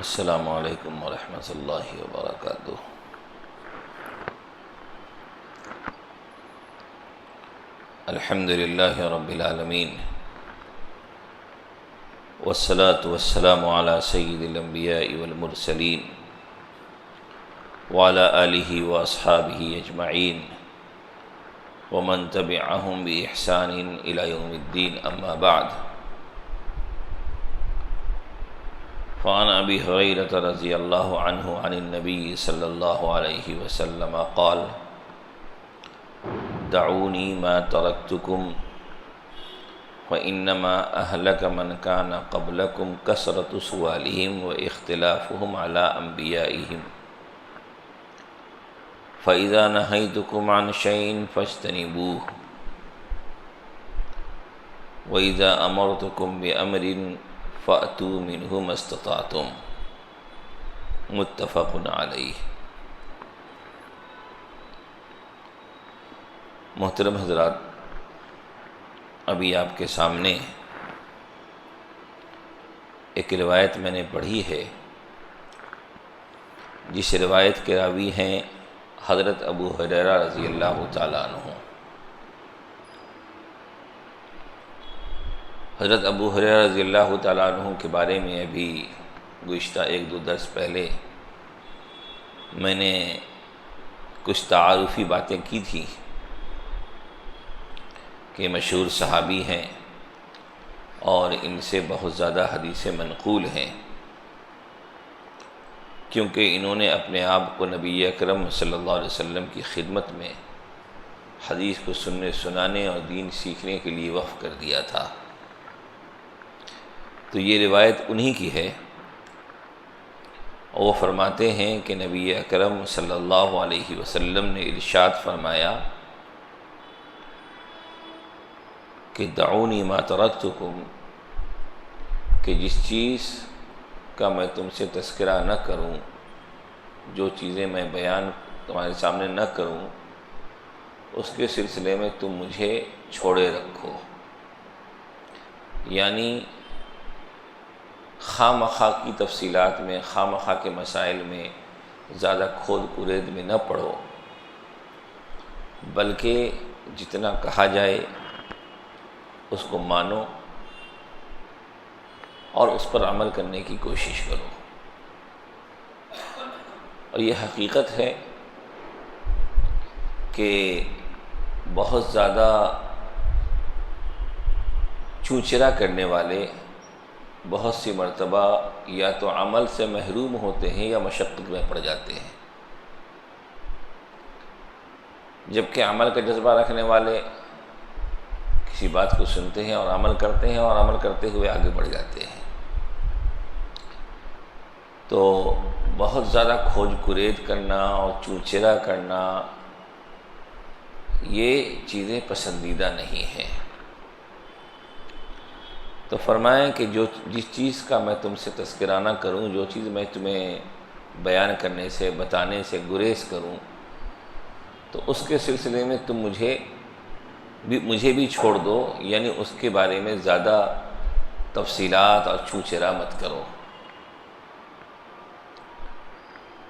السلام علیکم ورحمۃ اللہ وبرکاتہ۔ الحمد للہ رب العالمین، والصلاة والسلام علی سید الانبیاء والمرسلین وعلی آلہ واصحابہ اجمعین ومن تبعہم بإحسان الی یوم الدین، اما بعد۔ فعن ابی ہریرہ رضی اللہ عنہ عن النبی صلی اللہ علیہ وسلم قال: دعونی ما ترکتکم فإنما أهلك من كان قبلكم كثرة سؤالهم واختلافهم على أنبيائهم، فإذا نهيتكم عن شيء فاجتنبوه، وإذا أمرتكم بأمر فأتوا منه ما استطعتم، متفق علیہ۔ محترم حضرات، ابھی آپ کے سامنے ایک روایت میں نے پڑھی ہے، جس روایت کے راوی ہیں حضرت ابو ہریرہ رضی اللہ تعالیٰ عنہ۔ حضرت ابو ہریرہ رضی اللہ تعالیٰ عنہ کے بارے میں ابھی گزشتہ ایک دو درس پہلے میں نے کچھ تعارفی باتیں کی تھیں کہ مشہور صحابی ہیں اور ان سے بہت زیادہ حدیثیں منقول ہیں، کیونکہ انہوں نے اپنے آپ کو نبی اکرم صلی اللہ علیہ وسلم کی خدمت میں حدیث کو سننے سنانے اور دین سیکھنے کے لیے وقف کر دیا تھا۔ تو یہ روایت انہی کی ہے، اور وہ فرماتے ہیں کہ نبی اکرم صلی اللہ علیہ وسلم نے ارشاد فرمایا کہ دعونی ما ترکتکم، کہ جس چیز کا میں تم سے تذکرہ نہ کروں، جو چیزیں میں بیان تمہارے سامنے نہ کروں، اس کے سلسلے میں تم مجھے چھوڑے رکھو۔ یعنی خواہ مخواہ کی تفصیلات میں، خواہ مخواہ کے مسائل میں زیادہ کھود کرید میں نہ پڑو، بلکہ جتنا کہا جائے اس کو مانو اور اس پر عمل کرنے کی کوشش کرو۔ اور یہ حقیقت ہے کہ بہت زیادہ چونچرا کرنے والے بہت سی مرتبہ یا تو عمل سے محروم ہوتے ہیں یا مشقت میں پڑ جاتے ہیں، جبکہ عمل کا جذبہ رکھنے والے کسی بات کو سنتے ہیں اور عمل کرتے ہیں، اور عمل کرتے ہوئے آگے بڑھ جاتے ہیں۔ تو بہت زیادہ کھوج کرید کرنا اور چونچرا کرنا، یہ چیزیں پسندیدہ نہیں ہیں۔ تو فرمائیں کہ جس چیز کا میں تم سے تذکرہ نہ کروں، جو چیز میں تمہیں بیان کرنے سے، بتانے سے گریز کروں، تو اس کے سلسلے میں تم مجھے بھی چھوڑ دو، یعنی اس کے بارے میں زیادہ تفصیلات اور چونچرا مت کرو۔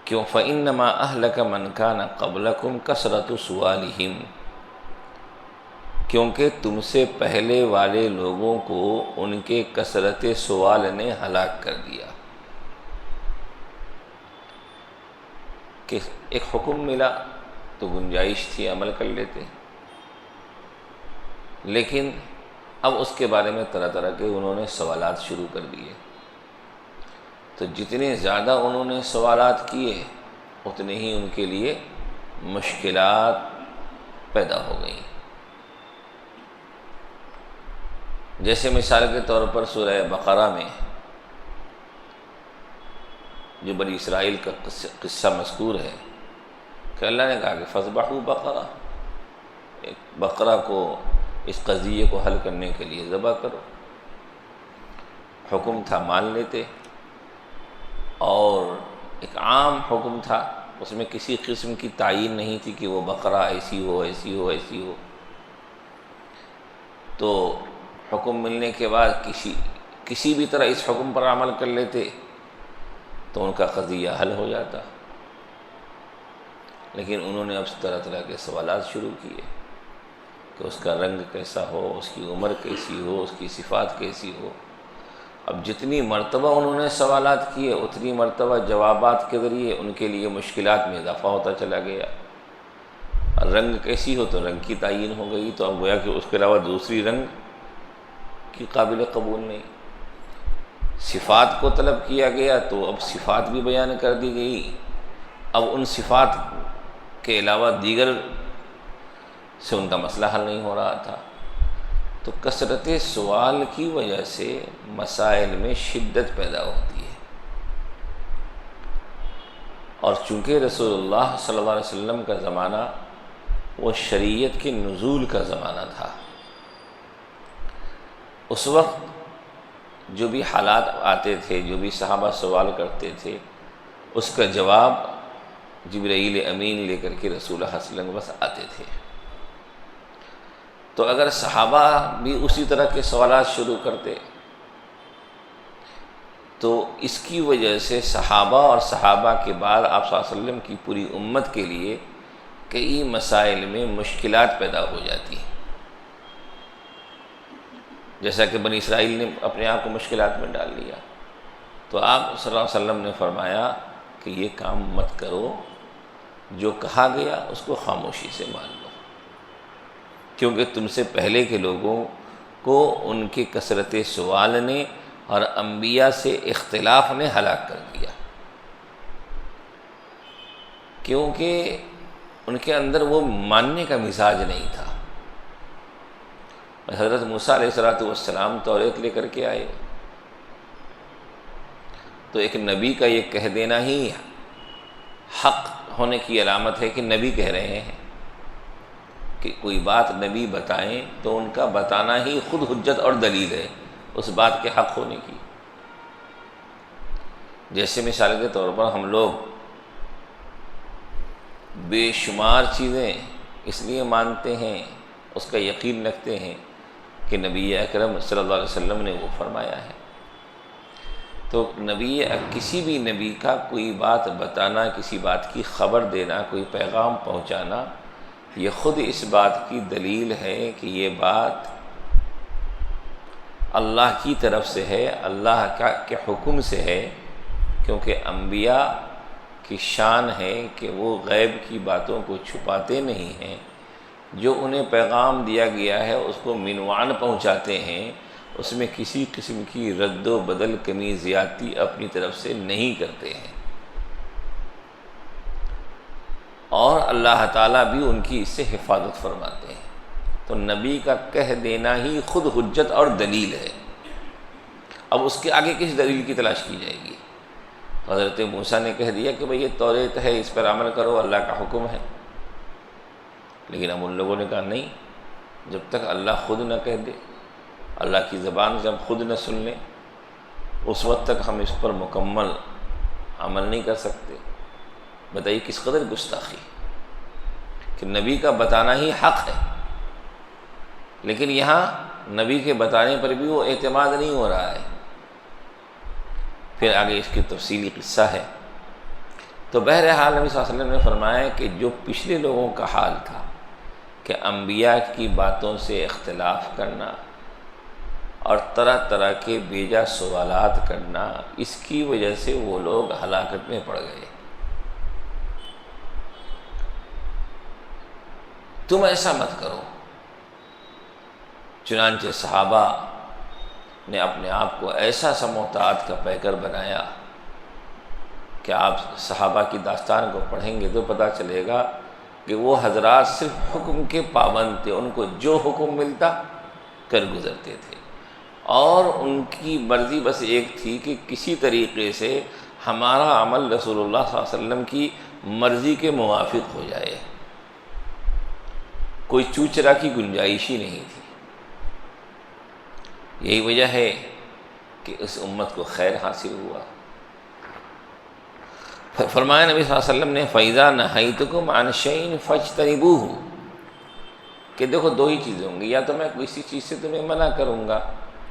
کیوں؟ فَإِنَّمَا أَهْلَكَ مَنْ كَانَ قَبْلَكُمْ كَثْرَةُ سُؤَالِهِمْ، کیونکہ تم سے پہلے والے لوگوں کو ان کے کثرت سوال نے ہلاک کر دیا۔ کہ ایک حکم ملا تو گنجائش تھی عمل کر لیتے، لیکن اب اس کے بارے میں طرح طرح کے انہوں نے سوالات شروع کر دیے۔ تو جتنے زیادہ انہوں نے سوالات کیے، اتنے ہی ان کے لیے مشکلات پیدا ہو گئیں۔ جیسے مثال کے طور پر سورہ بقرہ میں جو بنی اسرائیل کا قصہ مذکور ہے کہ اللہ نے کہا کہ فَاذْبَحُوا بقرہ، ایک بقرہ کو، اس قضیے کو حل کرنے کے لیے ذبح کرو۔ حکم تھا، مان لیتے، اور ایک عام حکم تھا، اس میں کسی قسم کی تعین نہیں تھی کہ وہ بقرہ ایسی ہو ایسی ہو ایسی ہو۔ تو حکم ملنے کے بعد کسی بھی طرح اس حکم پر عمل کر لیتے، تو ان کا قضیہ حل ہو جاتا، لیکن انہوں نے اب طرح طرح کے سوالات شروع کیے کہ اس کا رنگ کیسا ہو، اس کی عمر کیسی ہو، اس کی صفات کیسی ہو۔ اب جتنی مرتبہ انہوں نے سوالات کیے اتنی مرتبہ جوابات کے ذریعے ان کے لیے مشکلات میں اضافہ ہوتا چلا گیا۔ رنگ کیسی ہو تو رنگ کی تعین ہو گئی، تو اب گویا کہ اس کے علاوہ دوسری رنگ کی قابل قبول نہیں۔ صفات کو طلب کیا گیا تو اب صفات بھی بیان کر دی گئی، اب ان صفات کے علاوہ دیگر سے ان کا مسئلہ حل نہیں ہو رہا تھا۔ تو کثرت سوال کی وجہ سے مسائل میں شدت پیدا ہوتی ہے، اور چونکہ رسول اللہ صلی اللہ علیہ وسلم کا زمانہ وہ شریعت کے نزول کا زمانہ تھا، اس وقت جو بھی حالات آتے تھے، جو بھی صحابہ سوال کرتے تھے، اس کا جواب جبرائیل امین لے کر کے رسول اللہ صلی اللہ علیہ وسلم بس آتے تھے۔ تو اگر صحابہ بھی اسی طرح کے سوالات شروع کرتے تو اس کی وجہ سے صحابہ اور صحابہ کے بعد آپ صلی اللہ علیہ وسلم کی پوری امت کے لیے کئی مسائل میں مشکلات پیدا ہو جاتی ہیں، جیسا کہ بنی اسرائیل نے اپنے آپ کو مشکلات میں ڈال لیا۔ تو آپ صلی اللہ علیہ وسلم نے فرمایا کہ یہ کام مت کرو، جو کہا گیا اس کو خاموشی سے مان لو، کیونکہ تم سے پہلے کے لوگوں کو ان کے کثرت سوال نے اور انبیاء سے اختلاف نے ہلاک کر دیا، کیونکہ ان کے اندر وہ ماننے کا مزاج نہیں تھا۔ حضرت موسیٰ علیہ السلام توریت لے کر کے آئے، تو ایک نبی کا یہ کہہ دینا ہی حق ہونے کی علامت ہے کہ نبی کہہ رہے ہیں، کہ کوئی بات نبی بتائیں تو ان کا بتانا ہی خود حجت اور دلیل ہے اس بات کے حق ہونے کی۔ جیسے مثال کے طور پر ہم لوگ بے شمار چیزیں اس لیے مانتے ہیں، اس کا یقین رکھتے ہیں کہ نبی اکرم صلی اللہ علیہ وسلم نے وہ فرمایا ہے۔ تو کسی بھی نبی کا کوئی بات بتانا، کسی بات کی خبر دینا، کوئی پیغام پہنچانا، یہ خود اس بات کی دلیل ہے کہ یہ بات اللہ کی طرف سے ہے، اللہ کے حکم سے ہے، کیونکہ انبیاء کی شان ہے کہ وہ غیب کی باتوں کو چھپاتے نہیں ہیں، جو انہیں پیغام دیا گیا ہے اس کو عنوان پہنچاتے ہیں، اس میں کسی قسم کی رد و بدل، کمی زیادتی اپنی طرف سے نہیں کرتے ہیں، اور اللہ تعالیٰ بھی ان کی اس سے حفاظت فرماتے ہیں۔ تو نبی کا کہہ دینا ہی خود حجت اور دلیل ہے، اب اس کے آگے کس دلیل کی تلاش کی جائے گی؟ حضرت موسیٰ نے کہہ دیا کہ بھئی یہ توریت ہے، اس پر عمل کرو، اللہ کا حکم ہے، لیکن اب ان لوگوں نے کہا نہیں، جب تک اللہ خود نہ کہہ دے، اللہ کی زبان سے ہم خود نہ سن لیں، اس وقت تک ہم اس پر مکمل عمل نہیں کر سکتے۔ بتائیے کس قدر گستاخی کہ نبی کا بتانا ہی حق ہے، لیکن یہاں نبی کے بتانے پر بھی وہ اعتماد نہیں ہو رہا ہے۔ پھر آگے اس کی تفصیلی قصہ ہے۔ تو بہرحال نبی صلی اللہ علیہ وسلم نے فرمایا کہ جو پچھلے لوگوں کا حال تھا کہ انبیاء کی باتوں سے اختلاف کرنا اور طرح طرح کے بیجا سوالات کرنا، اس کی وجہ سے وہ لوگ ہلاکت میں پڑ گئے۔ تم ایسا مت کرو۔ چنانچہ صحابہ نے اپنے آپ کو ایسا سموتاعت کا پیکر بنایا کہ آپ صحابہ کی داستان کو پڑھیں گے تو پتہ چلے گا کہ وہ حضرات صرف حکم کے پابند تھے، ان کو جو حکم ملتا کر گزرتے تھے، اور ان کی مرضی بس ایک تھی کہ کسی طریقے سے ہمارا عمل رسول اللہ صلی اللہ علیہ وسلم کی مرضی کے موافق ہو جائے، کوئی چوچرا کی گنجائش ہی نہیں تھی۔ یہی وجہ ہے کہ اس امت کو خیر حاصل ہوا۔ فرمایا نبی صلی اللہ علیہ وسلم نے فَإِذَا نَهَيْتُكُمْ عَنْ شَيْءٍ فَاجْتَنِبُوهُ، کہ دیکھو دو ہی چیزیں ہوں گی، یا تو میں کسی چیز سے تمہیں منع کروں گا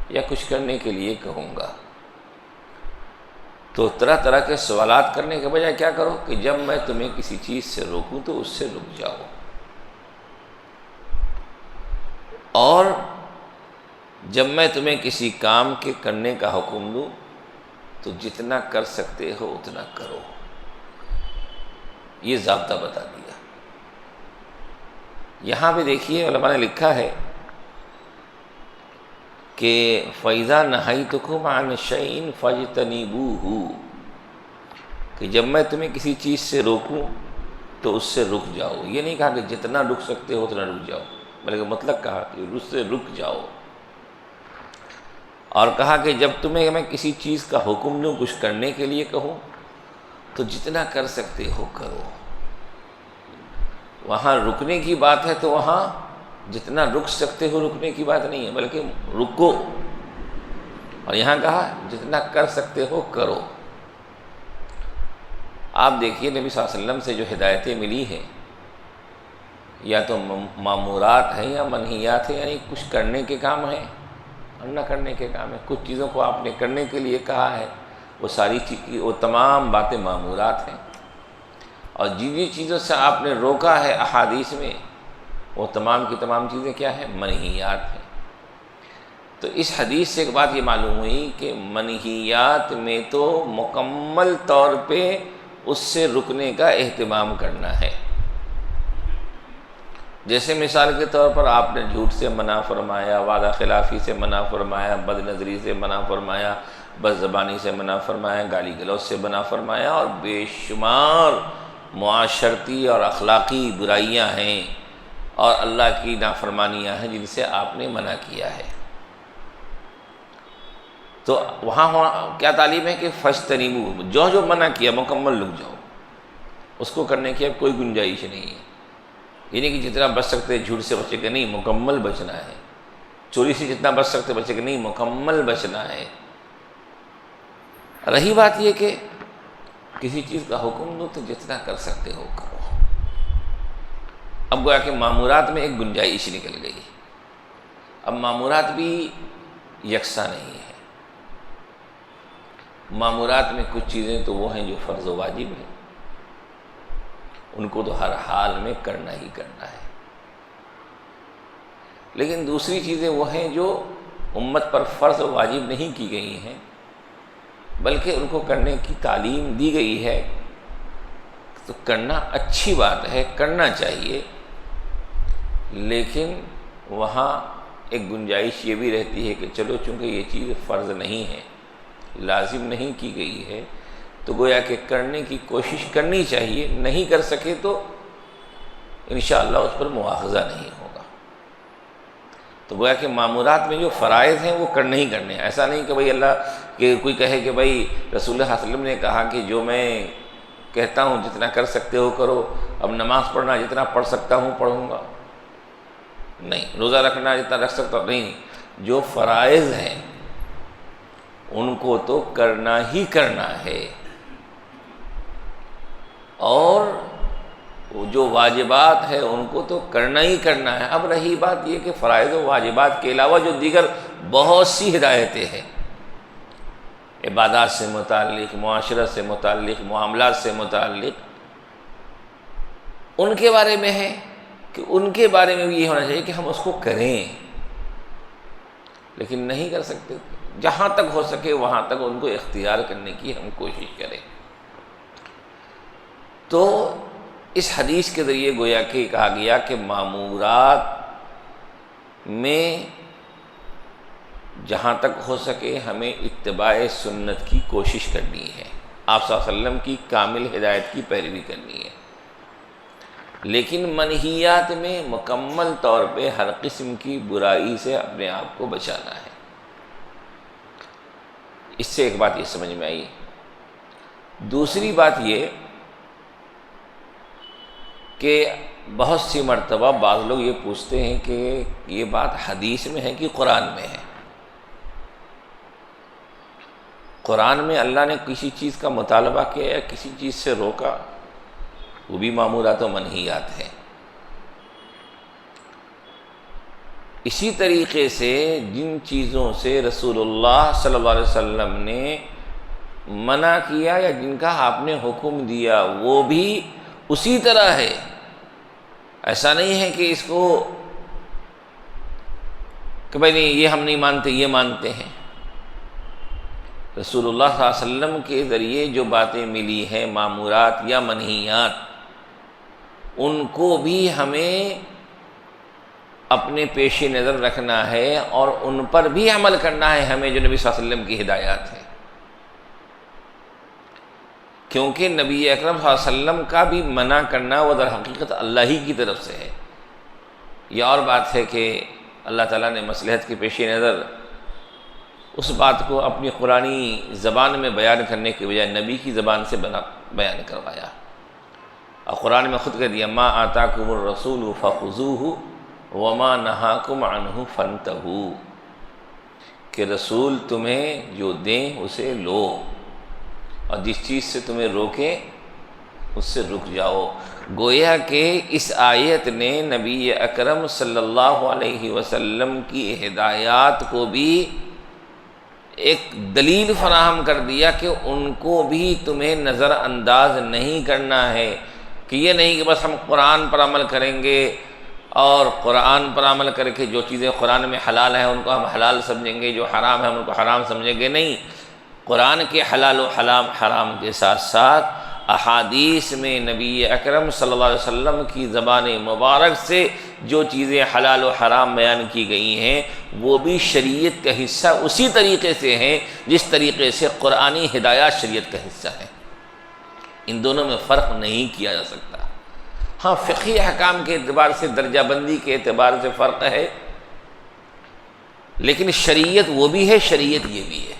یا کچھ کرنے کے لیے کہوں گا۔ تو طرح طرح کے سوالات کرنے کے بجائے کیا کرو کہ جب میں تمہیں کسی چیز سے روکوں تو اس سے رک جاؤ، اور جب میں تمہیں کسی کام کے کرنے کا حکم دوں تو جتنا کر سکتے ہو اتنا کرو۔ یہ ضابطہ بتا دیا۔ یہاں پہ دیکھیے علماء نے لکھا ہے کہ فَإِذَا نَهَيْتُكُمْ عَنْ شَيْءٍ فَاجْتَنِبُوهُ، کہ جب میں تمہیں کسی چیز سے روکوں تو اس سے رک جاؤ۔ یہ نہیں کہا کہ جتنا رک سکتے ہو اتنا رک جاؤ، بلکہ مطلب کہا کہ اس سے رک جاؤ، اور کہا کہ جب تمہیں میں کسی چیز کا حکم دوں، کچھ کرنے کے لیے کہوں، تو جتنا کر سکتے ہو کرو۔ وہاں رکنے کی بات ہے تو وہاں جتنا رک سکتے ہو رکنے کی بات نہیں ہے، بلکہ رکو، اور یہاں کہا جتنا کر سکتے ہو کرو۔ آپ دیکھیے نبی صلی اللہ علیہ وسلم سے جو ہدایتیں ملی ہیں، یا تو مامورات ہیں یا منہیات ہیں، یعنی کچھ کرنے کے کام ہیں اور نہ کرنے کے کام ہیں۔ کچھ چیزوں کو آپ نے کرنے کے لیے کہا ہے، وہ ساری وہ تمام باتیں مامورات ہیں، اور جن چیزوں سے آپ نے روکا ہے احادیث میں، وہ تمام کی تمام چیزیں کیا ہیں؟ منہیات ہیں۔ تو اس حدیث سے ایک بات یہ معلوم ہوئی کہ منہیات میں تو مکمل طور پہ اس سے رکنے کا اہتمام کرنا ہے۔ جیسے مثال کے طور پر آپ نے جھوٹ سے منع فرمایا، وعدہ خلافی سے منع فرمایا، بد نظری سے منع فرمایا، بد زبانی سے منع فرمایا، گالی گلوچ سے منع فرمایا، اور بے شمار معاشرتی اور اخلاقی برائیاں ہیں اور اللہ کی نافرمانیاں ہیں جن سے آپ نے منع کیا ہے۔ تو وہاں کیا تعلیم ہے کہ فَاجْتَنِبُوهُ، جو جو منع کیا مکمل رک جاؤ، اس کو کرنے کی اب کوئی گنجائش نہیں ہے۔ یہ نہیں کہ جتنا بچ سکتے جھوٹ سے بچے کہ نہیں، مکمل بچنا ہے۔ چوری سے جتنا بچ سکتے بچے کہ نہیں، مکمل بچنا ہے۔ رہی بات یہ کہ کسی چیز کا حکم دو تو جتنا کر سکتے ہو کرو۔ اب گویا کہ معمورات میں ایک گنجائش نکل گئی۔ اب معمورات بھی یکساں نہیں ہے۔ معمورات میں کچھ چیزیں تو وہ ہیں جو فرض و واجب ہیں، ان کو تو ہر حال میں کرنا ہی کرنا ہے، لیکن دوسری چیزیں وہ ہیں جو امت پر فرض و واجب نہیں کی گئی ہیں، بلکہ ان کو کرنے کی تعلیم دی گئی ہے، تو کرنا اچھی بات ہے، کرنا چاہیے، لیکن وہاں ایک گنجائش یہ بھی رہتی ہے کہ چلو چونکہ یہ چیز فرض نہیں ہے، لازم نہیں کی گئی ہے، تو گویا کہ کرنے کی کوشش کرنی چاہیے، نہیں کر سکے تو انشاءاللہ اس پر مواخذہ نہیں ہوگا۔ تو گویا کہ معمورات میں جو فرائض ہیں وہ کرنے ہی کرنے ہیں۔ ایسا نہیں کہ بھئی اللہ کہ کوئی کہے کہ بھئی رسول اللہ صلی اللہ علیہ وسلم نے کہا کہ جو میں کہتا ہوں جتنا کر سکتے ہو کرو، اب نماز پڑھنا جتنا پڑھ سکتا ہوں پڑھوں گا، نہیں، روزہ رکھنا جتنا رکھ سکتا ہوں، نہیں، جو فرائض ہیں ان کو تو کرنا ہی کرنا ہے، اور جو واجبات ہے ان کو تو کرنا ہی کرنا ہے۔ اب رہی بات یہ کہ فرائض و واجبات کے علاوہ جو دیگر بہت سی ہدایتیں ہیں، عبادات سے متعلق، معاشرت سے متعلق، معاملات سے متعلق، ان کے بارے میں ہے کہ ان کے بارے میں بھی یہ ہونا چاہیے کہ ہم اس کو کریں، لیکن نہیں کر سکتے، جہاں تک ہو سکے وہاں تک ان کو اختیار کرنے کی ہم کوشش کریں۔ تو اس حدیث کے ذریعے گویا کہ کہا گیا کہ معمورات میں جہاں تک ہو سکے ہمیں اتباع سنت کی کوشش کرنی ہے، آپ صلی اللہ علیہ وسلم کی کامل ہدایت کی پیروی کرنی ہے، لیکن منہیات میں مکمل طور پہ ہر قسم کی برائی سے اپنے آپ کو بچانا ہے۔ اس سے ایک بات یہ سمجھ میں آئی۔ دوسری بات یہ کہ بہت سی مرتبہ بعض لوگ یہ پوچھتے ہیں کہ یہ بات حدیث میں ہے کہ قرآن میں ہے؟ قرآن میں اللہ نے کسی چیز کا مطالبہ کیا یا کسی چیز سے روکا؟ وہ بھی معمورات و منہیات ہیں۔ اسی طریقے سے جن چیزوں سے رسول اللہ صلی اللہ علیہ وسلم نے منع کیا یا جن کا آپ نے حکم دیا وہ بھی اسی طرح ہے۔ ایسا نہیں ہے کہ اس کو کہ بھائی نہیں یہ ہم نہیں مانتے، یہ مانتے ہیں۔ رسول اللہ صلی اللہ علیہ وسلم کے ذریعے جو باتیں ملی ہیں، مامورات یا منہیات، ان کو بھی ہمیں اپنے پیش نظر رکھنا ہے اور ان پر بھی عمل کرنا ہے ہمیں، جو نبی صلی اللہ علیہ وسلم کی ہدایات ہے۔ کیونکہ نبی اکرم صلی اللہ علیہ وسلم کا بھی منع کرنا وہ در حقیقت اللہ ہی کی طرف سے ہے۔ یہ اور بات ہے کہ اللہ تعالیٰ نے مصلحت کے پیش نظر اس بات کو اپنی قرآنی زبان میں بیان کرنے کے بجائے نبی کی زبان سے بیان کروایا، اور قرآن میں خود کہہ دیا ما آتاکم الرسول فخذوہ وما نہاکم عنہ فانتہوا، کہ رسول تمہیں جو دیں اسے لو، اور جس چیز سے تمہیں روکے اس سے رک جاؤ۔ گویا کہ اس آیت نے نبی اکرم صلی اللہ علیہ وسلم کی ہدایات کو بھی ایک دلیل فراہم کر دیا کہ ان کو بھی تمہیں نظر انداز نہیں کرنا ہے، کہ یہ نہیں کہ بس ہم قرآن پر عمل کریں گے اور قرآن پر عمل کر کے جو چیزیں قرآن میں حلال ہیں ان کو ہم حلال سمجھیں گے، جو حرام ہے ہم ان کو حرام سمجھیں گے۔ نہیں، قرآن کے حلال و حرام کے ساتھ ساتھ احادیث میں نبی اکرم صلی اللہ علیہ وسلم کی زبان مبارک سے جو چیزیں حلال و حرام بیان کی گئی ہیں وہ بھی شریعت کا حصہ اسی طریقے سے ہیں جس طریقے سے قرآنی ہدایات شریعت کا حصہ ہے۔ ان دونوں میں فرق نہیں کیا جا سکتا۔ ہاں، فقہی احکام کے اعتبار سے، درجہ بندی کے اعتبار سے فرق ہے، لیکن شریعت وہ بھی ہے، شریعت یہ بھی ہے۔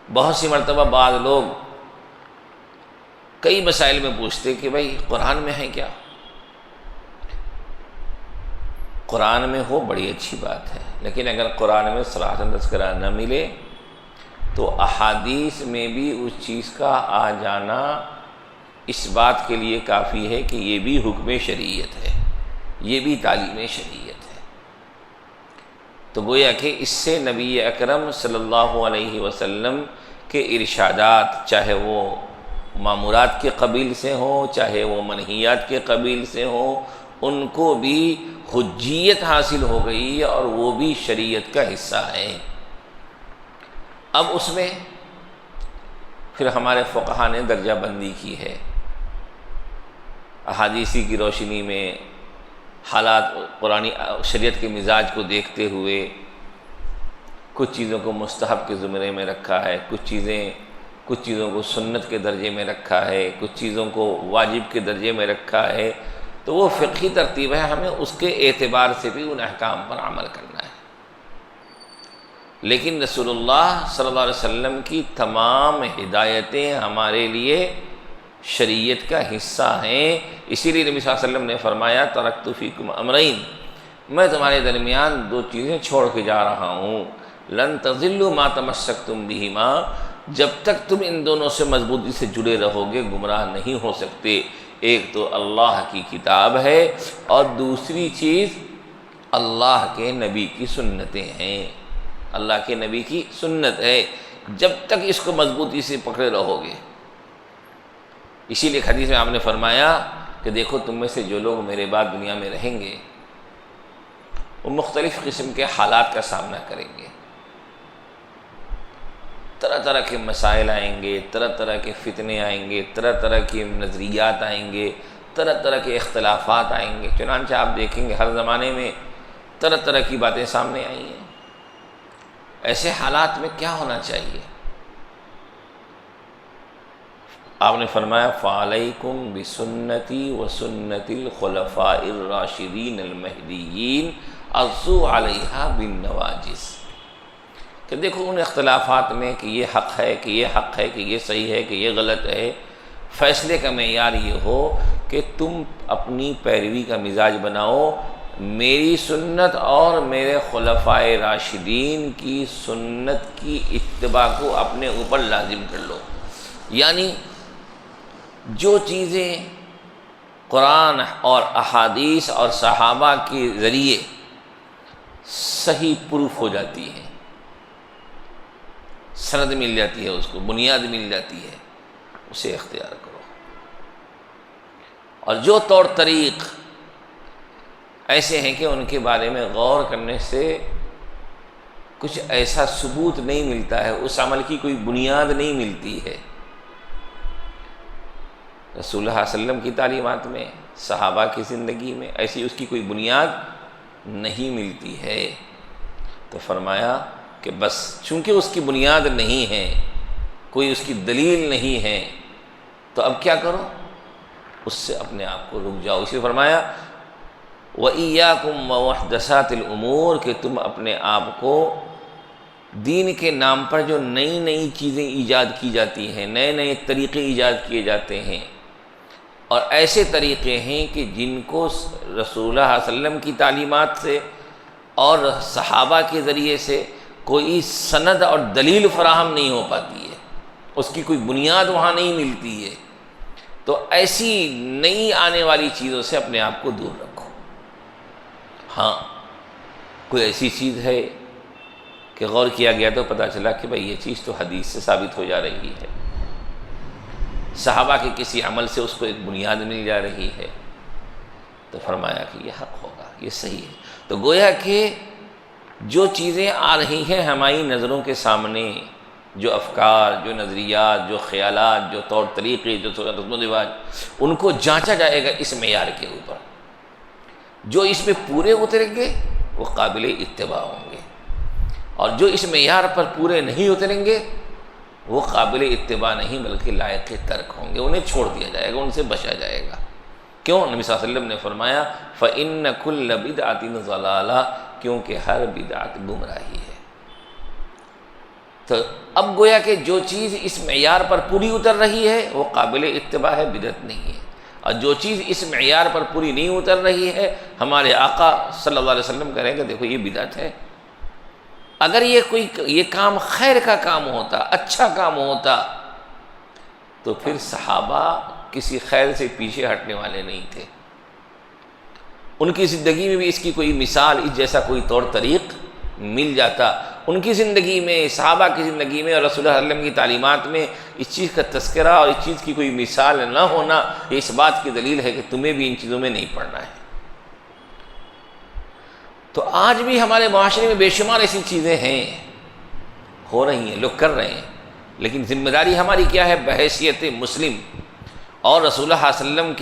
بہت سی مرتبہ بعض لوگ کئی مسائل میں پوچھتے کہ بھائی قرآن میں ہے کیا؟ قرآن میں ہو بڑی اچھی بات ہے، لیکن اگر قرآن میں صراحتاً تذکرہ نہ ملے تو احادیث میں بھی اس چیز کا آ جانا اس بات کے لیے کافی ہے کہ یہ بھی حکم شریعت ہے، یہ بھی تعلیم شریعت ہے۔ تو گویا کہ اس سے نبی اکرم صلی اللہ علیہ وسلم کے ارشادات، چاہے وہ مامورات کے قبیل سے ہوں، چاہے وہ منہیات کے قبیل سے ہوں، ان کو بھی حجیت حاصل ہو گئی اور وہ بھی شریعت کا حصہ ہیں۔ اب اس میں پھر ہمارے فقہا نے درجہ بندی کی ہے، احادیثی کی روشنی میں، حالات قرآنی شریعت کے مزاج کو دیکھتے ہوئے کچھ چیزوں کو مستحب کے زمرے میں رکھا ہے، کچھ چیزوں کو سنت کے درجے میں رکھا ہے، کچھ چیزوں کو واجب کے درجے میں رکھا ہے۔ تو وہ فقہی ترتیب ہے، ہمیں اس کے اعتبار سے بھی ان احکام پر عمل کرنا ہے۔ لیکن رسول اللہ صلی اللہ علیہ وسلم کی تمام ہدایتیں ہمارے لیے شریعت کا حصہ ہیں۔ اسی لیے نبی صلی اللہ علیہ وسلم نے فرمایا ترکت فیکم امرین، میں تمہارے درمیان دو چیزیں چھوڑ کے جا رہا ہوں، لن تضلوا ما تمسکتم بہما، جب تک تم ان دونوں سے مضبوطی سے جڑے رہو گے گمراہ نہیں ہو سکتے۔ ایک تو اللہ کی کتاب ہے اور دوسری چیز اللہ کے نبی کی سنتیں ہیں، اللہ کے نبی کی سنت ہے۔ جب تک اس کو مضبوطی سے پکڑے رہو گے، اسی لیے حدیث میں آپ نے فرمایا کہ دیکھو تم میں سے جو لوگ میرے بعد دنیا میں رہیں گے وہ مختلف قسم کے حالات کا سامنا کریں گے، طرح طرح کے مسائل آئیں گے، طرح طرح کے فتنے آئیں گے، طرح طرح کے نظریات آئیں گے، طرح طرح کے اختلافات آئیں گے۔ چنانچہ آپ دیکھیں گے ہر زمانے میں طرح طرح کی باتیں سامنے آئی ہیں۔ ایسے حالات میں کیا ہونا چاہیے؟ آپ نے فرمایا فَعَلَيْكُمْ بِسُنَّتِي وَسُنَّتِ الْخُلَفَاءِ الرَّاشِدِينَ الْمَهْدِيِّينَ عَضُّوا عَلَيْهَا بِالنَّوَاجِذِ، کہ دیکھو ان اختلافات میں کہ یہ حق ہے، کہ یہ حق ہے، کہ یہ صحیح ہے، کہ یہ غلط ہے، فیصلے کا معیار یہ ہو کہ تم اپنی پیروی کا مزاج بناؤ، میری سنت اور میرے خلفائے راشدین کی سنت کی اتباع کو اپنے اوپر لازم کر لو۔ یعنی جو چیزیں قرآن اور احادیث اور صحابہ کے ذریعے صحیح پروف ہو جاتی ہیں، سند مل جاتی ہے، اس کو بنیاد مل جاتی ہے، اسے اختیار کرو۔ اور جو طور طریق ایسے ہیں کہ ان کے بارے میں غور کرنے سے کچھ ایسا ثبوت نہیں ملتا ہے، اس عمل کی کوئی بنیاد نہیں ملتی ہے، رسول اللہ صلی اللہ علیہ وسلم کی تعلیمات میں، صحابہ کی زندگی میں ایسی اس کی کوئی بنیاد نہیں ملتی ہے، تو فرمایا کہ بس چونکہ اس کی بنیاد نہیں ہے، کوئی اس کی دلیل نہیں ہے، تو اب کیا کرو؟ اس سے اپنے آپ کو رک جاؤ۔ اسی فرمایا وَإِيَّاكُمْ وَمُحْدَثَاتِ الْأُمُورِ کہ تم اپنے آپ کو دین کے نام پر جو نئی نئی چیزیں ایجاد کی جاتی ہیں، نئے نئے طریقے ایجاد کیے جاتے ہیں، اور ایسے طریقے ہیں کہ جن کو رسول اللہ صلی اللہ علیہ وسلم کی تعلیمات سے اور صحابہ کے ذریعے سے کوئی سند اور دلیل فراہم نہیں ہو پاتی ہے، اس کی کوئی بنیاد وہاں نہیں ملتی ہے، تو ایسی نئی آنے والی چیزوں سے اپنے آپ کو دور رکھو۔ ہاں کوئی ایسی چیز ہے کہ غور کیا گیا تو پتہ چلا کہ بھئی یہ چیز تو حدیث سے ثابت ہو جا رہی ہے، صحابہ کے کسی عمل سے اس کو ایک بنیاد مل جا رہی ہے، تو فرمایا کہ یہ حق ہوگا، یہ صحیح ہے۔ تو گویا کہ جو چیزیں آ رہی ہیں ہماری نظروں کے سامنے، جو افکار، جو نظریات، جو خیالات، جو طور طریقے، جو رسم و رواج، ان کو جانچا جائے گا اس معیار کے اوپر۔ جو اس میں پورے اتریں گے وہ قابل اتباع ہوں گے، اور جو اس معیار پر پورے نہیں اتریں گے وہ قابل اتباع نہیں بلکہ لائق ترک ہوں گے، انہیں چھوڑ دیا جائے گا، ان سے بچا جائے گا۔ کیوں؟ نبی صلی اللہ علیہ وسلم نے فرمایا فَإِنَّ كُلَّ بِدْعَةٍ ضَلَالَةٍ کیونکہ ہر بدعت گمراہی ہے۔ تو اب گویا کہ جو چیز اس معیار پر پوری اتر رہی ہے وہ قابل اتباع ہے، بدعت نہیں ہے، اور جو چیز اس معیار پر پوری نہیں اتر رہی ہے ہمارے آقا صلی اللہ علیہ وسلم کہیں گے دیکھو یہ بدعت ہے۔ اگر یہ کام خیر کا کام ہوتا، اچھا کام ہوتا، تو پھر صحابہ کسی خیر سے پیچھے ہٹنے والے نہیں تھے، ان کی زندگی میں بھی اس کی کوئی مثال، اس جیسا کوئی طور طریق مل جاتا۔ ان کی زندگی میں، صحابہ کی زندگی میں اور رسول اللہ صلی اللہ علیہ وسلم کی تعلیمات میں اس چیز کا تذکرہ اور اس چیز کی کوئی مثال نہ ہونا، یہ اس بات کی دلیل ہے کہ تمہیں بھی ان چیزوں میں نہیں پڑنا ہے۔ تو آج بھی ہمارے معاشرے میں بے شمار ایسی چیزیں ہیں، ہو رہی ہیں، لوگ کر رہے ہیں، لیکن ذمہ داری ہماری کیا ہے؟ بحیثیت مسلم اور رسول اللہ صلی اللہ علیہ وسلم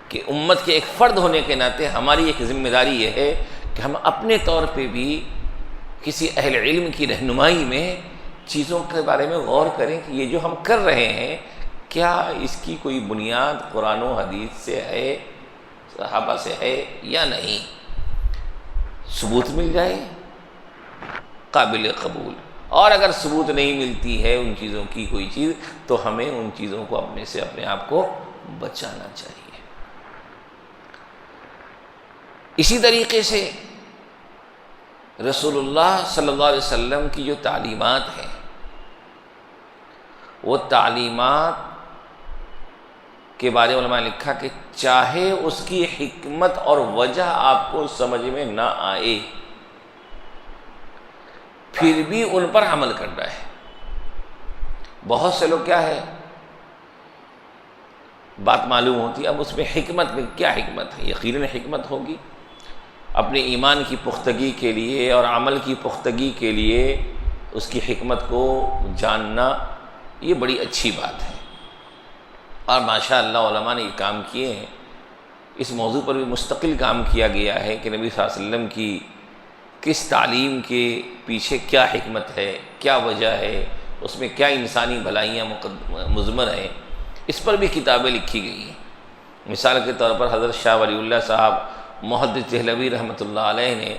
کے امت کے ایک فرد ہونے کے ناطے ہماری ایک ذمہ داری یہ ہے کہ ہم اپنے طور پہ بھی کسی اہل علم کی رہنمائی میں چیزوں کے بارے میں غور کریں کہ یہ جو ہم کر رہے ہیں کیا اس کی کوئی بنیاد قرآن و حدیث سے ہے، صحابہ سے ہے یا نہیں۔ ثبوت مل جائے قابل قبول، اور اگر ثبوت نہیں ملتی ہے ان چیزوں کی کوئی چیز تو ہمیں ان چیزوں کو اپنے آپ کو بچانا چاہیے۔ اسی طریقے سے رسول اللہ صلی اللہ علیہ وسلم کی جو تعلیمات ہیں وہ تعلیمات کے بارے میں علماء نے لکھا کہ چاہے اس کی حکمت اور وجہ آپ کو سمجھ میں نہ آئے پھر بھی ان پر عمل کرنا ہے۔ بہت سے لوگ کیا ہے بات معلوم ہوتی ہے، اب اس میں حکمت میں کیا حکمت ہے؟ یقیناً حکمت ہوگی، اپنے ایمان کی پختگی کے لیے اور عمل کی پختگی کے لیے اس کی حکمت کو جاننا یہ بڑی اچھی بات ہے، اور ماشاء اللہ علماء نے یہ کام کیے ہیں۔ اس موضوع پر بھی مستقل کام کیا گیا ہے کہ نبی صلی اللہ علیہ وسلم کی کس تعلیم کے پیچھے کیا حکمت ہے، کیا وجہ ہے، اس میں کیا انسانی بھلائیاں مضمر ہیں، اس پر بھی کتابیں لکھی گئی ہیں۔ مثال کے طور پر حضرت شاہ ولی اللہ صاحب محدث دہلوی رحمۃ اللہ علیہ نے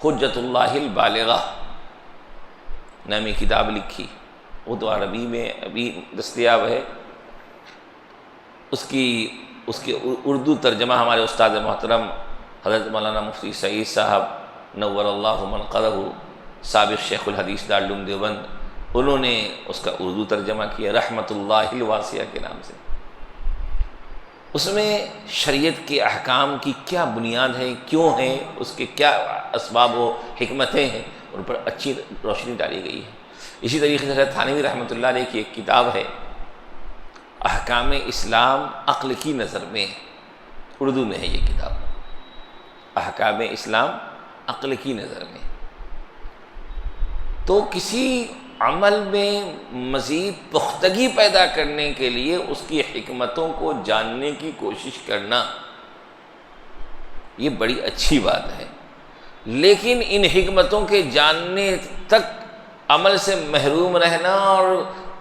حجت اللہ البالغہ نامی کتاب لکھی، وہ تو عربی میں ابھی دستیاب ہے، اس کے اردو ترجمہ ہمارے استاد محترم حضرت مولانا مفتی سعید صاحب نور اللہ منقدہ سابق شیخ الحدیث دارالعلوم دیوبند، انہوں نے اس کا اردو ترجمہ کیا رحمۃ اللہ الواسعہ کے نام سے۔ اس میں شریعت کے احکام کی کیا بنیاد ہے، کیوں ہیں، اس کے کیا اسباب و حکمتیں ہیں، ان پر اچھی روشنی ڈالی گئی ہے۔ اسی طریقے سے حضرت تھانوی رحمۃ اللہ علیہ کی ایک کتاب ہے احکام اسلام عقل کی نظر میں، اردو میں ہے یہ کتاب، احکام اسلام عقل کی نظر میں۔ تو کسی عمل میں مزید پختگی پیدا کرنے کے لیے اس کی حکمتوں کو جاننے کی کوشش کرنا یہ بڑی اچھی بات ہے، لیکن ان حکمتوں کے جاننے تک عمل سے محروم رہنا اور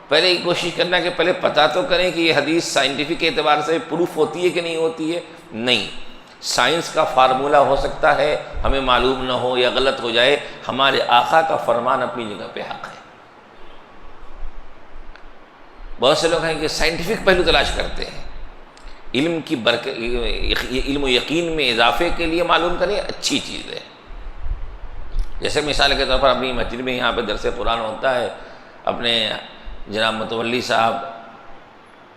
پہلے یہ کوشش کرنا کہ پہلے پتہ تو کریں کہ یہ حدیث سائنٹیفک اعتبار سے پروف ہوتی ہے کہ نہیں ہوتی ہے۔ نہیں، سائنس کا فارمولہ ہو سکتا ہے ہمیں معلوم نہ ہو یا غلط ہو جائے، ہمارے آقا کا فرمان اپنی جگہ پہ حق ہے۔ بہت سے لوگ ہیں کہ سائنٹیفک پہلو تلاش کرتے ہیں، علم کی علم و یقین میں اضافے کے لیے معلوم کریں، اچھی چیز ہے۔ جیسے مثال کے طور پر اپنی مسجد میں یہاں پہ درس قرآن ہوتا ہے، اپنے جناب متولی صاحب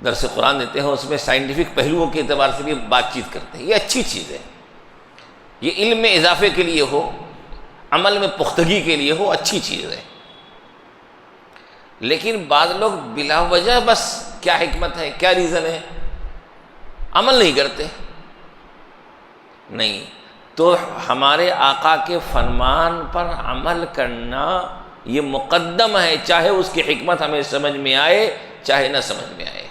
درس قرآن دیتے ہیں، اس میں سائنٹیفک پہلوؤں کے اعتبار سے بھی بات چیت کرتے ہیں، یہ اچھی چیز ہے۔ یہ علم میں اضافے کے لیے ہو، عمل میں پختگی کے لیے ہو، اچھی چیز ہے۔ لیکن بعض لوگ بلا وجہ بس کیا حکمت ہے، کیا ریزن ہے، عمل نہیں کرتے۔ نہیں، تو ہمارے آقا کے فرمان پر عمل کرنا یہ مقدم ہے، چاہے اس کی حکمت ہمیں سمجھ میں آئے چاہے نہ سمجھ میں آئے۔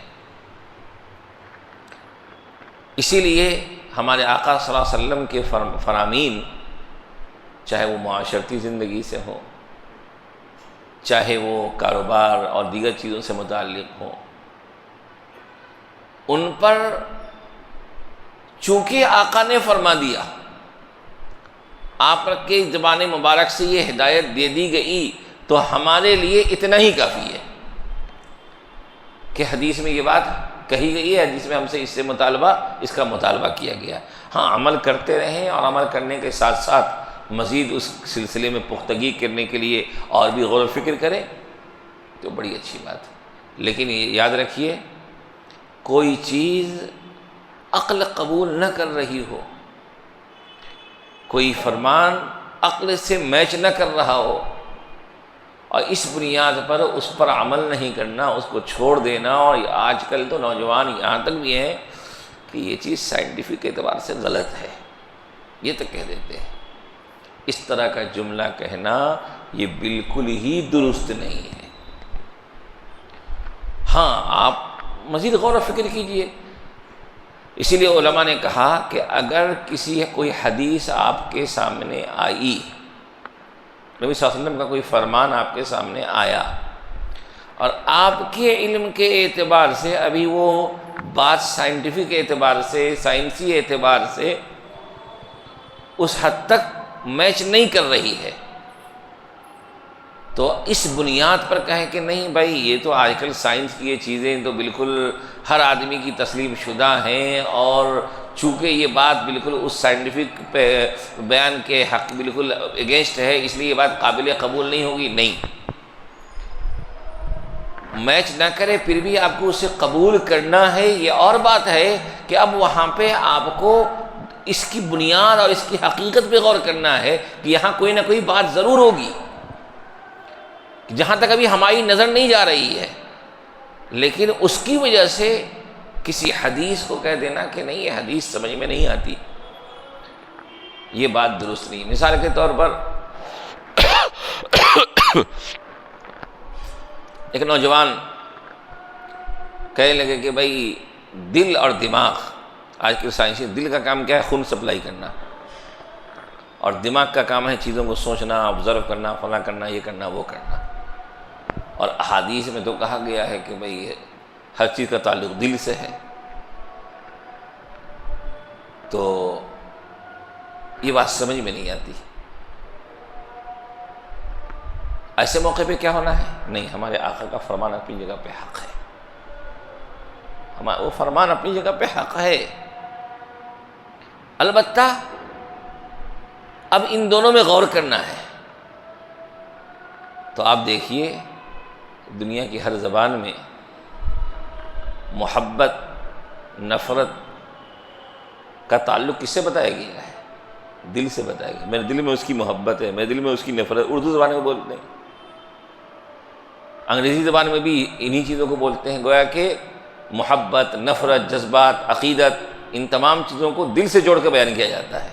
اسی لیے ہمارے آقا صلی اللہ علیہ وسلم کے فرامین، چاہے وہ معاشرتی زندگی سے ہو، چاہے وہ کاروبار اور دیگر چیزوں سے متعلق ہو، ان پر چونکہ آقا نے فرما دیا، آپ کی زبان مبارک سے یہ ہدایت دے دی گئی، تو ہمارے لیے اتنا ہی کافی ہے کہ حدیث میں یہ بات کہی گئی ہے، حدیث میں ہم سے اس سے مطالبہ، اس کا مطالبہ کیا گیا۔ ہاں، عمل کرتے رہیں اور عمل کرنے کے ساتھ ساتھ مزید اس سلسلے میں پختگی کرنے کے لیے اور بھی غور و فکر کریں تو بڑی اچھی بات ہے۔ لیکن یاد رکھیے، کوئی چیز عقل قبول نہ کر رہی ہو، کوئی فرمان عقل سے میچ نہ کر رہا ہو، اور اس بنیاد پر اس پر عمل نہیں کرنا، اس کو چھوڑ دینا، اور آج کل تو نوجوان یہاں تک بھی ہیں کہ یہ چیز سائنٹیفک اعتبار سے غلط ہے، یہ تو کہہ دیتے ہیں۔ اس طرح کا جملہ کہنا یہ بالکل ہی درست نہیں ہے۔ ہاں، آپ مزید غور و فکر کیجئے۔ اسی لیے علماء نے کہا کہ اگر کوئی حدیث آپ کے سامنے آئی، نبی صلی اللہ علیہ وسلم کا کوئی فرمان آپ کے سامنے آیا، اور آپ کے علم کے اعتبار سے ابھی وہ بات سائنٹیفک اعتبار سے، سائنسی اعتبار سے اس حد تک میچ نہیں کر رہی ہے، تو اس بنیاد پر کہیں کہ نہیں بھائی، یہ تو آج کل سائنس کی یہ چیزیں تو بالکل ہر آدمی کی تسلیم شدہ ہیں، اور چونکہ یہ بات بالکل اس سائنٹیفک بیان کے حق بالکل اگینسٹ ہے، اس لیے یہ بات قابل قبول نہیں ہوگی۔ نہیں، میچ نہ کرے پھر بھی آپ کو اسے قبول کرنا ہے، یہ اور بات ہے کہ اب وہاں پہ آپ کو اس کی بنیاد اور اس کی حقیقت پہ غور کرنا ہے کہ یہاں کوئی نہ کوئی بات ضرور ہوگی جہاں تک ابھی ہماری نظر نہیں جا رہی ہے، لیکن اس کی وجہ سے کسی حدیث کو کہہ دینا کہ نہیں، یہ حدیث سمجھ میں نہیں آتی، یہ بات درست نہیں۔ مثال کے طور پر ایک نوجوان کہنے لگے کہ بھائی دل اور دماغ، آج کے سائنسی دل کا کام کیا ہے؟ خون سپلائی کرنا، اور دماغ کا کام ہے چیزوں کو سوچنا، آبزرو کرنا، فلاں کرنا، یہ کرنا، وہ کرنا۔ اور احادیث میں تو کہا گیا ہے کہ بھئی ہر چیز کا تعلق دل سے ہے، تو یہ بات سمجھ میں نہیں آتی۔ ایسے موقع پہ کیا ہونا ہے؟ نہیں، ہمارے آقا کا فرمان اپنی جگہ پہ حق ہے، وہ فرمان اپنی جگہ پہ حق ہے، البتہ اب ان دونوں میں غور کرنا ہے۔ تو آپ دیکھیے دنیا کی ہر زبان میں محبت، نفرت کا تعلق کس سے بتایا گیا ہے؟ دل سے بتایا گیا۔ میرے دل میں اس کی محبت ہے، میرے دل میں اس کی نفرت، اردو زبان میں بولتے ہیں۔ انگریزی زبان میں بھی انہی چیزوں کو بولتے ہیں، گویا کہ محبت، نفرت، جذبات، عقیدت، ان تمام چیزوں کو دل سے جوڑ کے بیان کیا جاتا ہے۔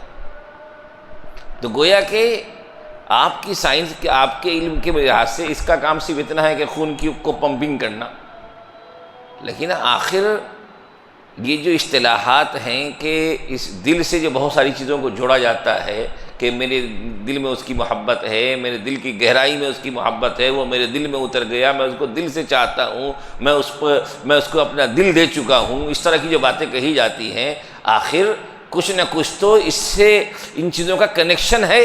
تو گویا کہ آپ کی سائنس کے، آپ کے علم کے لحاظ سے اس کا کام صرف اتنا ہے کہ خون کی کو پمپنگ کرنا، لیکن آخر یہ جو اصطلاحات ہیں کہ اس دل سے جو بہت ساری چیزوں کو جوڑا جاتا ہے کہ میرے دل میں اس کی محبت ہے، میرے دل کی گہرائی میں اس کی محبت ہے، وہ میرے دل میں اتر گیا، میں اس کو دل سے چاہتا ہوں، میں اس کو اپنا دل دے چکا ہوں، اس طرح کی جو باتیں کہی جاتی ہیں، آخر کچھ نہ کچھ تو اس سے ان چیزوں کا کنیکشن ہے۔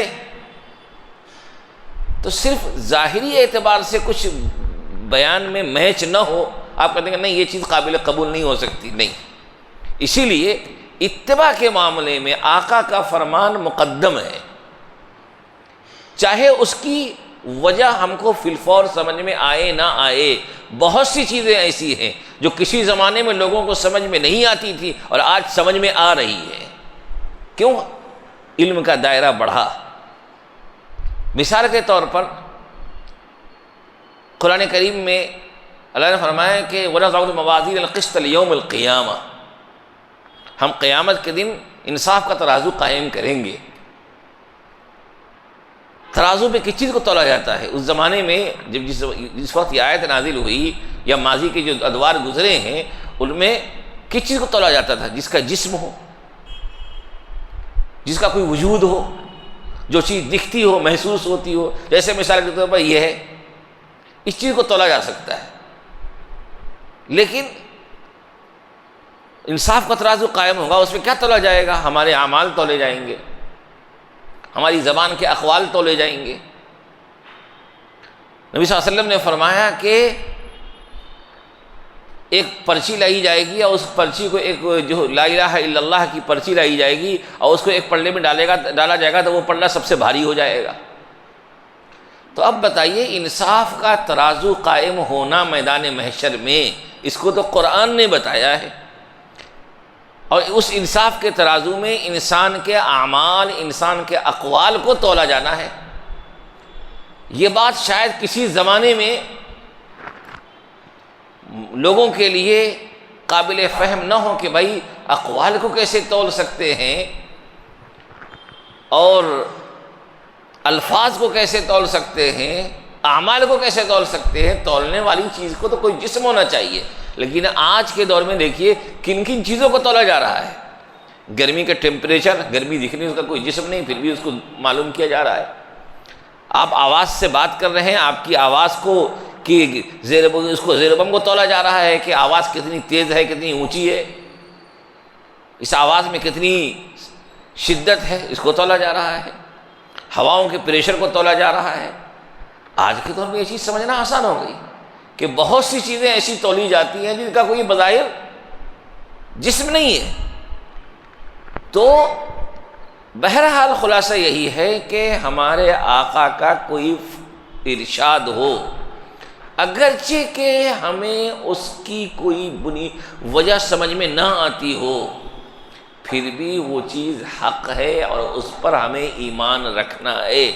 تو صرف ظاہری اعتبار سے کچھ بیان میں میچ نہ ہو، آپ کہتے ہیں کہ نہیں یہ چیز قابل قبول نہیں ہو سکتی، نہیں۔ اسی لیے اتباع کے معاملے میں آقا کا فرمان مقدم ہے، چاہے اس کی وجہ ہم کو فی الفور سمجھ میں آئے نہ آئے۔ بہت سی چیزیں ایسی ہیں جو کسی زمانے میں لوگوں کو سمجھ میں نہیں آتی تھی اور آج سمجھ میں آ رہی ہے۔ کیوں؟ علم کا دائرہ بڑھا۔ مثال کے طور پر قرآن کریم میں اللہ نے فرمایا کہ وَنَضَعُ الْمَوَازِينَ الْقِسْطَ لِيَوْمِ الْقِيَامَةِ، ہم قیامت کے دن انصاف کا ترازو قائم کریں گے۔ ترازو پہ کس چیز کو تولا جاتا ہے؟ اس زمانے میں جب جس وقت یہ آیت نازل ہوئی یا ماضی کے جو ادوار گزرے ہیں ان میں کس چیز کو تولا جاتا تھا؟ جس کا جسم ہو، جس کا کوئی وجود ہو، جو چیز دکھتی ہو، محسوس ہوتی ہو۔ جیسے مثال کے طور پر یہ ہے، اس چیز کو تولا جا سکتا ہے، لیکن انصاف کا ترازو قائم ہوگا، اس میں کیا تولا جائے گا؟ ہمارے اعمال تولے جائیں گے، ہماری زبان کے اقوال تولے جائیں گے۔ نبی صلی اللہ علیہ وسلم نے فرمایا کہ ایک پرچی لائی جائے گی اور اس پرچی کو ایک جو لا الہ الا اللہ کی پرچی لائی جائے گی اور اس کو ایک پلڑے میں ڈالا جائے گا تو وہ پلڑا سب سے بھاری ہو جائے گا۔ تو اب بتائیے انصاف کا ترازو قائم ہونا میدان محشر میں، اس کو تو قرآن نے بتایا ہے، اور اس انصاف کے ترازو میں انسان کے اعمال، انسان کے اقوال کو تولا جانا ہے۔ یہ بات شاید کسی زمانے میں لوگوں کے لیے قابل فہم نہ ہو کہ بھائی اقوال کو کیسے تول سکتے ہیں اور الفاظ کو کیسے تول سکتے ہیں، اعمال کو کیسے تول سکتے ہیں۔ تولنے والی چیز کو تو کوئی جسم ہونا چاہیے، لیکن آج کے دور میں دیکھیے کن کن چیزوں کو تولا جا رہا ہے۔ گرمی کا ٹیمپریچر، گرمی دکھنی، اس کا کوئی جسم نہیں، پھر بھی اس کو معلوم کیا جا رہا ہے۔ آپ آواز سے بات کر رہے ہیں، آپ کی آواز کو کہ اس کو زیر بم کو تولا جا رہا ہے کہ آواز کتنی تیز ہے، کتنی اونچی ہے، اس آواز میں کتنی شدت ہے، اس کو تولا جا رہا ہے۔ ہواؤں کے پریشر کو تولا جا رہا ہے۔ آج کے دور میں یہ چیز سمجھنا آسان ہو گئی کہ بہت سی چیزیں ایسی تولی جاتی ہیں جن کا کوئی بظاہر جسم نہیں ہے۔ تو بہرحال خلاصہ یہی ہے کہ ہمارے آقا کا کوئی ارشاد ہو، اگرچہ کہ ہمیں اس کی کوئی وجہ سمجھ میں نہ آتی ہو، پھر بھی وہ چیز حق ہے اور اس پر ہمیں ایمان رکھنا ہے،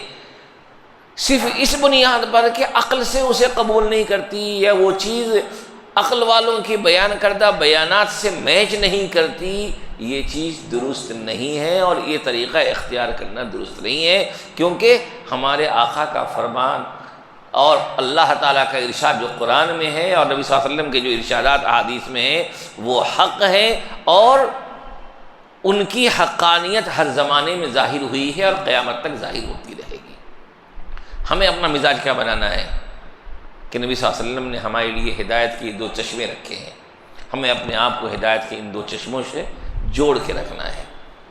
صرف اس بنیاد پر کہ عقل سے اسے قبول نہیں کرتی یا وہ چیز عقل والوں کی بیان کردہ بیانات سے میچ نہیں کرتی، یہ چیز درست نہیں ہے اور یہ طریقہ اختیار کرنا درست نہیں ہے، کیونکہ ہمارے آقا کا فرمان اور اللہ تعالیٰ کا ارشاد جو قرآن میں ہے اور نبی صلی اللہ علیہ وسلم کے جو ارشادات احادیث میں ہیں وہ حق ہے، اور ان کی حقانیت ہر زمانے میں ظاہر ہوئی ہے اور قیامت تک ظاہر ہوتی رہے گی۔ ہمیں اپنا مزاج کیا بنانا ہے کہ نبی صلی اللہ علیہ وسلم نے ہمارے لیے ہدایت کے 2 چشمے رکھے ہیں، ہمیں اپنے آپ کو ہدایت کے ان 2 چشموں سے جوڑ کے رکھنا ہے۔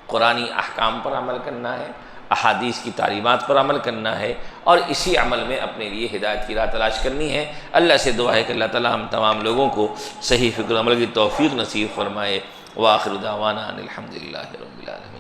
قرآنی احکام پر عمل کرنا ہے، احادیث کی تعلیمات پر عمل کرنا ہے، اور اسی عمل میں اپنے لیے ہدایت کی راہ تلاش کرنی ہے۔ اللہ سے دعا ہے کہ اللہ تعالی ہم تمام لوگوں کو صحیح فکر و عمل کی توفیق نصیب فرمائے۔ وآخر دعوانا ان الحمد للہ رب العالمین۔